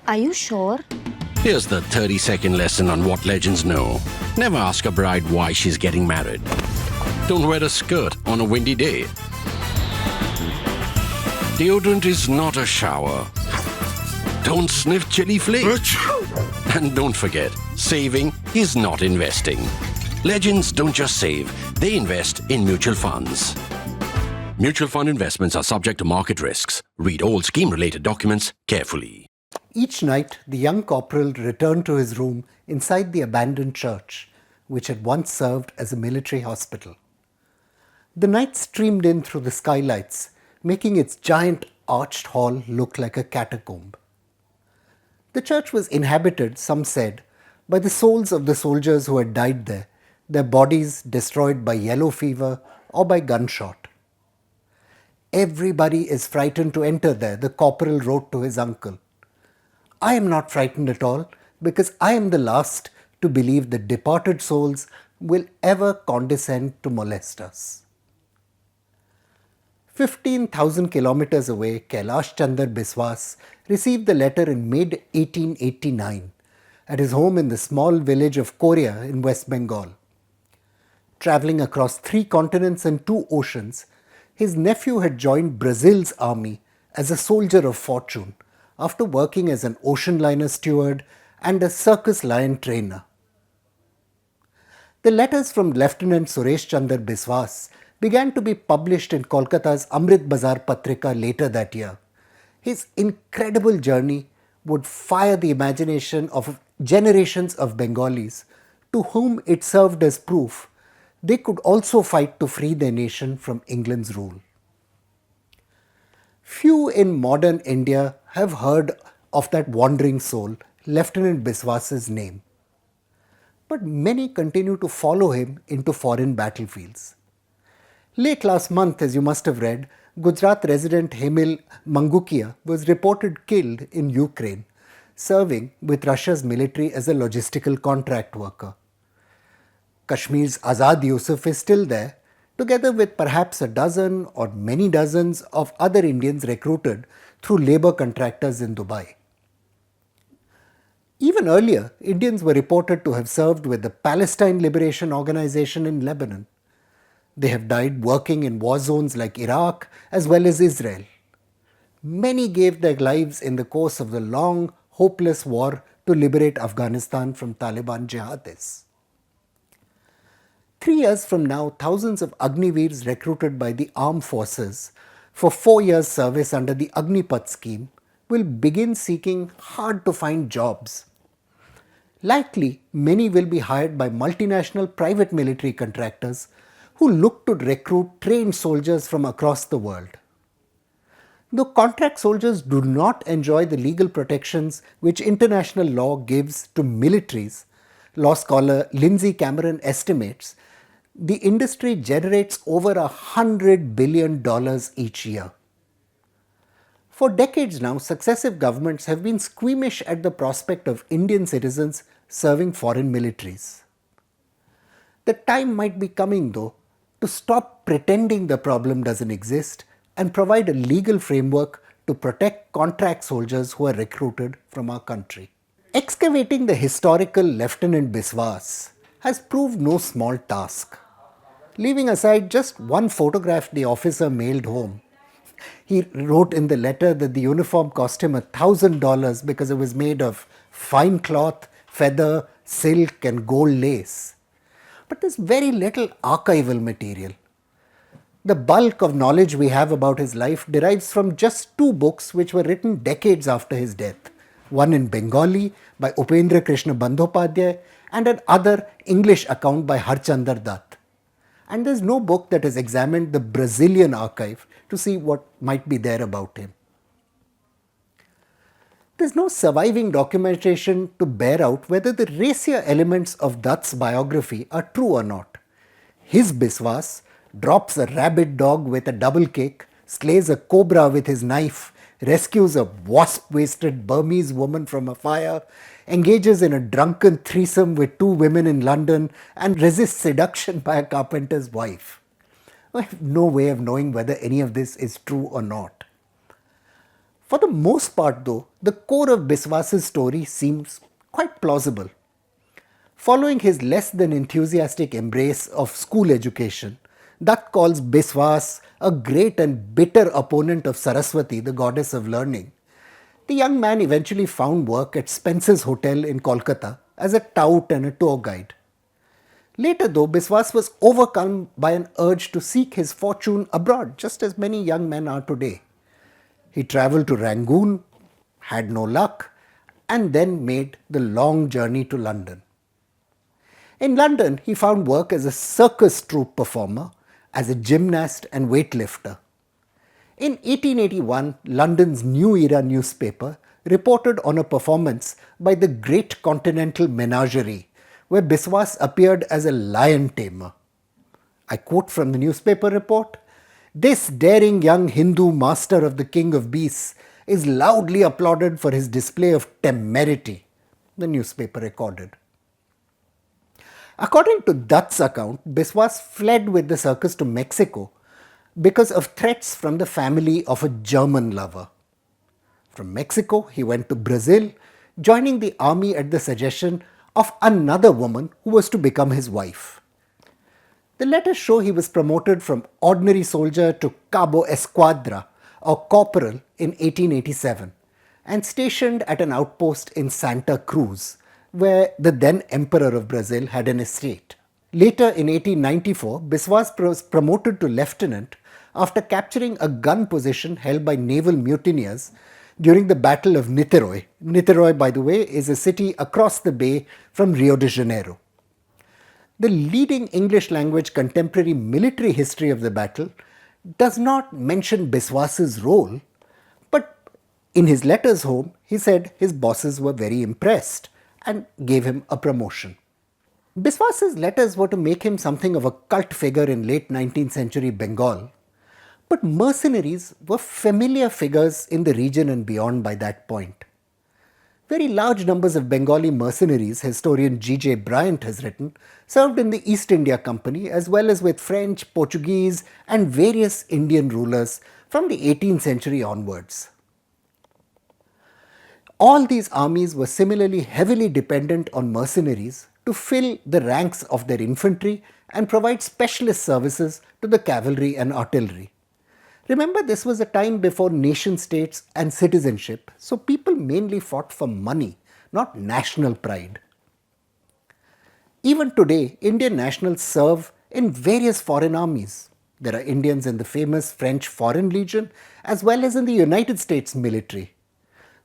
Are you sure? Here's the 30-second lesson on what legends know. Never ask a bride why she's getting married. Don't wear a skirt on a windy day. Deodorant is not a shower. Don't sniff chili flakes. And don't forget, saving is not investing. Legends don't just save, they invest in mutual funds. Mutual fund investments are subject to market risks. Read all scheme-related documents carefully. Each night, the young corporal returned to his room inside the abandoned church, which had once served as a military hospital. The night streamed in through the skylights, making its giant arched hall look like a catacomb. The church was inhabited, some said, by the souls of the soldiers who had died there, their bodies destroyed by yellow fever or by gunshot. Everybody is frightened to enter there, the corporal wrote to his uncle. I am not frightened at all because I am the last to believe that departed souls will ever condescend to molest us. 15,000 kilometers away, Kailash Chandar Biswas received the letter in mid-1889 at his home in the small village of Korea in West Bengal. Travelling across 3 continents and 2 oceans, his nephew had joined Brazil's army as a soldier of fortune after working as an ocean liner steward and a circus lion trainer. The letters from Lieutenant Suresh Chandar Biswas began to be published in Kolkata's Amrit Bazar Patrika later that year. His incredible journey would fire the imagination of generations of Bengalis to whom it served as proof they could also fight to free their nation from England's rule. Few in modern India have heard of that wandering soul, Lieutenant Biswas's name. But many continue to follow him into foreign battlefields. Late last month, as you must have read, Gujarat resident Hemil Mangukia was reported killed in Ukraine, serving with Russia's military as a logistical contract worker. Kashmir's Azad Yusuf is still there, together with perhaps a dozen or many dozens of other Indians recruited through labour contractors in Dubai. Even earlier, Indians were reported to have served with the Palestine Liberation Organization in Lebanon. They have died working in war zones like Iraq as well as Israel. Many gave their lives in the course of the long, hopeless war to liberate Afghanistan from Taliban jihadists. 3 years from now, thousands of Agniveers recruited by the armed forces for 4 years' service under the Agnipath scheme will begin seeking hard-to-find jobs. Likely, many will be hired by multinational private military contractors who look to recruit trained soldiers from across the world. Though contract soldiers do not enjoy the legal protections which international law gives to militaries, law scholar Lindsay Cameron estimates the industry generates over $100 billion each year. For decades now, successive governments have been squeamish at the prospect of Indian citizens serving foreign militaries. The time might be coming, though, to stop pretending the problem doesn't exist and provide a legal framework to protect contract soldiers who are recruited from our country. Excavating the historical Lieutenant Biswas has proved no small task. Leaving aside just one photograph the officer mailed home, he wrote in the letter that the uniform cost him $1,000 because it was made of fine cloth, feather, silk and gold lace. But there's very little archival material. The bulk of knowledge we have about his life derives from just 2 books which were written decades after his death. One in Bengali by Upendra Krishna Bandhopadhyay and another English account by Harchandar Dutt. And there's no book that has examined the Brazilian archive to see what might be there about him. There's no surviving documentation to bear out whether the racier elements of Dutt's biography are true or not. His Biswas drops a rabid dog with a double kick, slays a cobra with his knife, rescues a wasp-waisted Burmese woman from a fire, engages in a drunken threesome with 2 women in London and resists seduction by a carpenter's wife. I have no way of knowing whether any of this is true or not. For the most part though, the core of Biswas's story seems quite plausible. Following his less than enthusiastic embrace of school education, Dutt calls Biswas a great and bitter opponent of Saraswati, the goddess of learning. The young man eventually found work at Spencer's Hotel in Kolkata as a tout and a tour guide. Later though, Biswas was overcome by an urge to seek his fortune abroad, just as many young men are today. He travelled to Rangoon, had no luck, and then made the long journey to London. In London, he found work as a circus troupe performer, as a gymnast and weightlifter. In 1881, London's New Era newspaper reported on a performance by the Great Continental Menagerie, where Biswas appeared as a lion tamer. I quote from the newspaper report, "This daring young Hindu master of the king of beasts is loudly applauded for his display of temerity," the newspaper recorded. According to Dutt's account, Biswas fled with the circus to Mexico because of threats from the family of a German lover. From Mexico, he went to Brazil, joining the army at the suggestion of another woman who was to become his wife. The letters show he was promoted from ordinary soldier to Cabo Esquadra or corporal in 1887 and stationed at an outpost in Santa Cruz, where the then Emperor of Brazil had an estate. Later in 1894, Biswas was promoted to lieutenant after capturing a gun position held by naval mutineers during the Battle of Niterói. Niterói, by the way, is a city across the bay from Rio de Janeiro. The leading English language contemporary military history of the battle does not mention Biswas's role, but in his letters home, he said his bosses were very impressed and gave him a promotion. Biswas's letters were to make him something of a cult figure in late 19th century Bengal, but mercenaries were familiar figures in the region and beyond by that point. Very large numbers of Bengali mercenaries, historian G.J. Bryant has written, served in the East India Company as well as with French, Portuguese and various Indian rulers from the 18th century onwards. All these armies were similarly heavily dependent on mercenaries to fill the ranks of their infantry and provide specialist services to the cavalry and artillery. Remember, this was a time before nation states and citizenship, so people mainly fought for money, not national pride. Even today, Indian nationals serve in various foreign armies. There are Indians in the famous French Foreign Legion as well as in the United States military.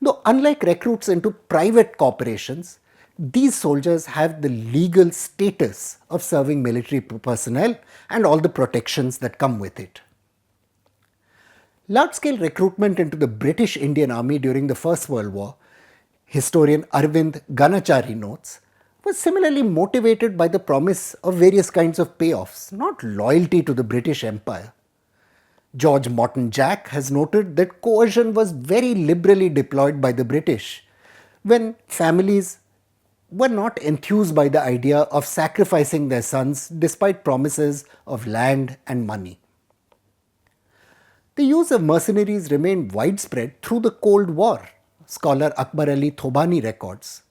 Though unlike recruits into private corporations, these soldiers have the legal status of serving military personnel and all the protections that come with it. Large-scale recruitment into the British Indian Army during the First World War, historian Arvind Ganachari notes, was similarly motivated by the promise of various kinds of payoffs, not loyalty to the British Empire. George Morton Jack has noted that coercion was very liberally deployed by the British when families were not enthused by the idea of sacrificing their sons despite promises of land and money. The use of mercenaries remained widespread through the Cold War, scholar Akbar Ali Thobani records.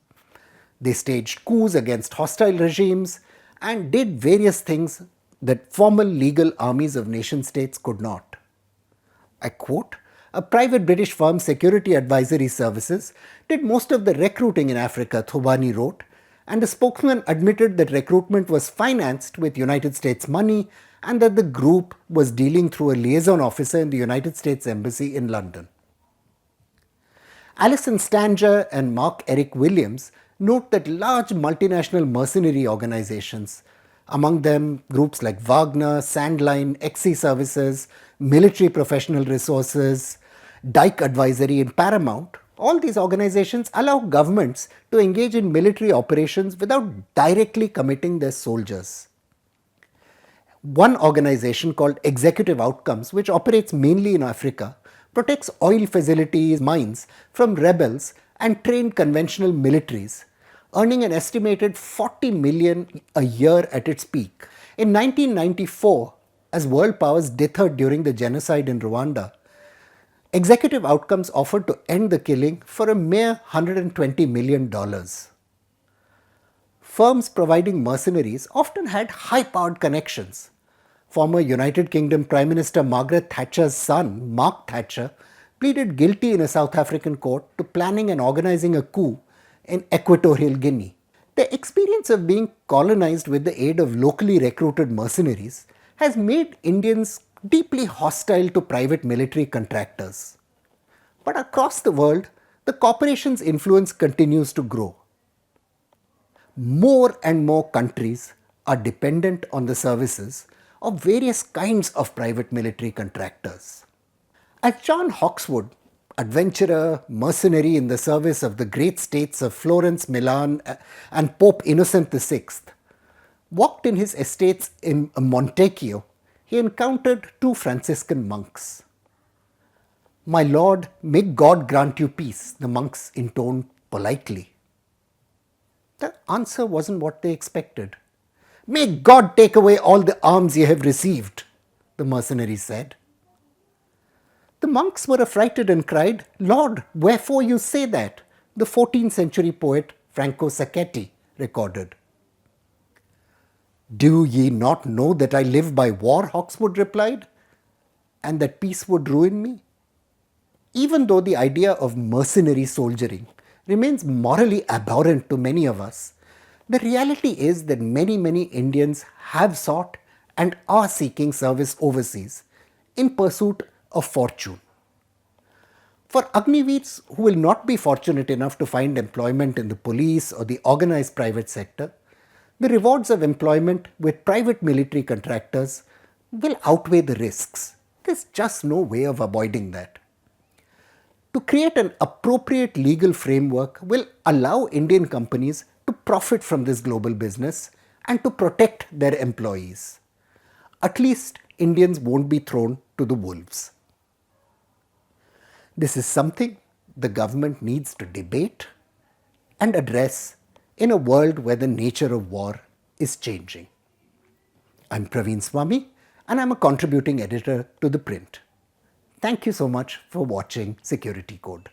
They staged coups against hostile regimes and did various things that formal legal armies of nation states could not. I quote, "A private British firm, Security Advisory Services, did most of the recruiting in Africa," Thobani wrote, and the spokesman admitted that recruitment was financed with United States money and that the group was dealing through a liaison officer in the United States Embassy in London. Alison Stanger and Mark Eric Williams note that large multinational mercenary organizations, among them groups like Wagner, Sandline, XC Services, Military Professional Resources, Dyke Advisory and Paramount, all these organizations allow governments to engage in military operations without directly committing their soldiers. One organization called Executive Outcomes, which operates mainly in Africa, protects oil facilities, mines from rebels and trained conventional militaries, earning an estimated 40 million a year at its peak. In 1994, as world powers dithered during the genocide in Rwanda, Executive outcomes offered to end the killing for a mere $120 million. Firms providing mercenaries often had high-powered connections. Former United Kingdom Prime Minister Margaret Thatcher's son, Mark Thatcher, pleaded guilty in a South African court to planning and organizing a coup in Equatorial Guinea. The experience of being colonized with the aid of locally recruited mercenaries has made Indians deeply hostile to private military contractors. But across the world, the corporation's influence continues to grow. More and more countries are dependent on the services of various kinds of private military contractors. As John Hawkeswood, adventurer, mercenary in the service of the great states of Florence, Milan, and Pope Innocent VI, walked in his estates in Montecchio, he encountered two Franciscan monks. "My lord, may God grant you peace," the monks intoned politely. The answer wasn't what they expected. "May God take away all the arms ye have received," the mercenary said. The monks were affrighted and cried, "Lord, wherefore you say that?" the 14th century poet Franco Sacchetti recorded. "Do ye not know that I live by war?" Hawkeswood replied, "and that peace would ruin me?" Even though the idea of mercenary soldiering remains morally abhorrent to many of us, the reality is that many Indians have sought and are seeking service overseas in pursuit of fortune. For Agniveers who will not be fortunate enough to find employment in the police or the organized private sector, the rewards of employment with private military contractors will outweigh the risks. There's just no way of avoiding that. To create an appropriate legal framework will allow Indian companies to profit from this global business and to protect their employees. At least Indians won't be thrown to the wolves. This is something the government needs to debate and address in a world where the nature of war is changing. I'm Praveen Swami and I'm a contributing editor to ThePrint. Thank you so much for watching Security Code.